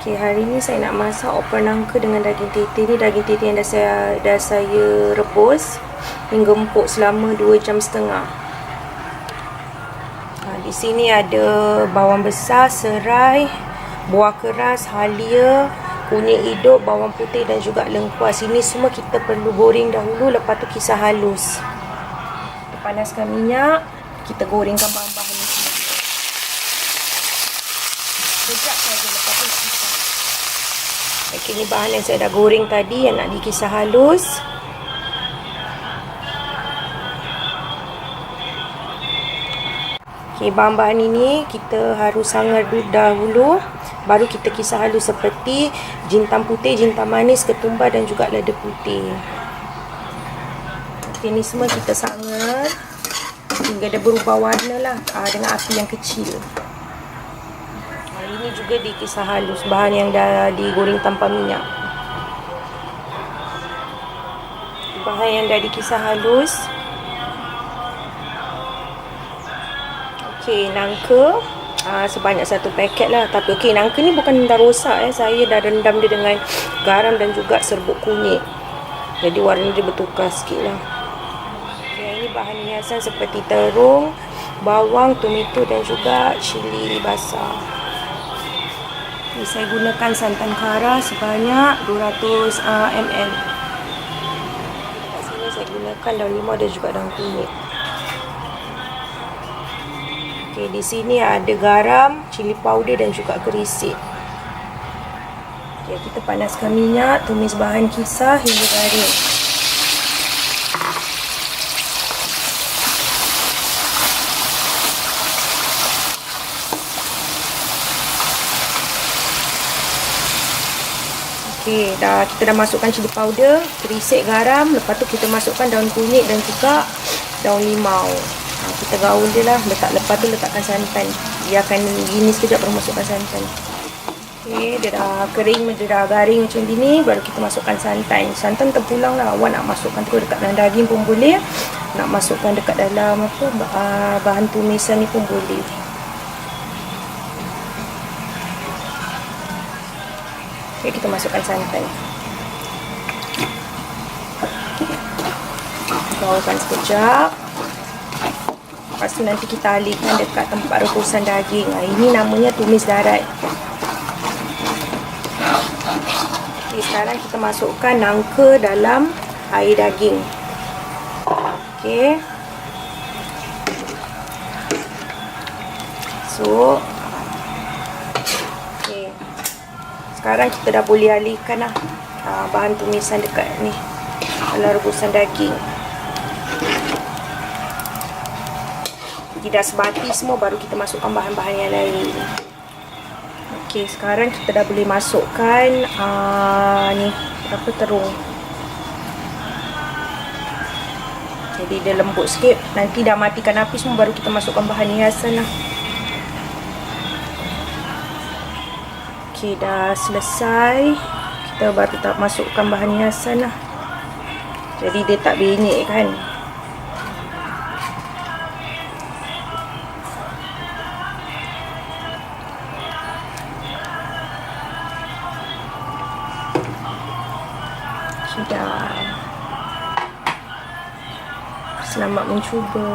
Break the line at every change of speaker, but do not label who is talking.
Okay, hari ni saya nak masak opor nangka dengan daging titi. Ni daging titi yang dah saya rebus hingga empuk selama 2 jam setengah. Di sini ada bawang besar, serai, buah keras, halia, kunyit hidup, bawang putih dan juga lengkuas. Ini semua kita perlu goreng dahulu, lepas tu kisar halus. Kita panaskan minyak, kita gorengkan bahan-bahan ni semua. Sekejap saja, lepas tu kisar. Okay, ni bahan yang saya dah goreng tadi yang nak dikisar halus. Okay, bahan-bahan ini kita harus sangar dahulu, baru kita kisar halus seperti jintan putih, jintan manis, ketumbar dan juga lada putih. Okay, ni semua kita sangar hingga dia berubah warna lah, dengan api yang kecil. Ini juga dikisar halus, bahan yang dah digoreng tanpa minyak. Bahan yang dah dikisar halus. Okey, nangka sebanyak 1 paket lah. Tapi okey, nangka ni bukan dah rosak. Saya dah rendam dia dengan garam dan juga serbuk kunyit. Jadi warna dia bertukar sikit lah. Okay, ini bahan hiasan seperti terung, bawang, tomato dan juga cili basah. Saya gunakan santan kara sebanyak 200 ml. Kat sini saya gunakan daun limau dan juga daun kunyit. Okey, di sini ada garam, cili powder dan juga gerisik. Okey, kita panaskan minyak, tumis bahan kisar hingga garing. Okey, kita dah masukkan cili powder, gerisik, garam. Lepas tu kita masukkan daun kunyit dan juga daun limau. Kita gaul dia lah. Lepas tu letakkan santan. Biarkan gini sekejap baru masukkan santan. Okey, dia dah kering, dia dah garing macam ni. Baru kita masukkan santan. Santan terpulang lah. Awak nak masukkan terus dekat dalam daging pun boleh. Nak masukkan dekat dalam bahan tumisan ni pun boleh. Okay, kita masukkan santan. Gaulkan sekejap. Lepas tu nanti kita alihkan dekat tempat rebusan daging. Ini namanya tumis darat. Okay, sekarang kita masukkan nangka dalam air daging. Okay. So, sekarang kita dah boleh alihkan lah bahan tumisan dekat ni dalam rebusan daging. Tidak sebati semua, baru kita masukkan bahan-bahan yang lain. Okey, sekarang kita dah boleh masukkan ni terung. Jadi dia lembut sikit. Nanti dah matikan api semua, baru kita masukkan bahan hiasan lah. Okey, dah selesai. Kita baru tak masukkan bahan hiasan lah. Jadi dia tak benyek kan. Sudah. Selamat mencuba.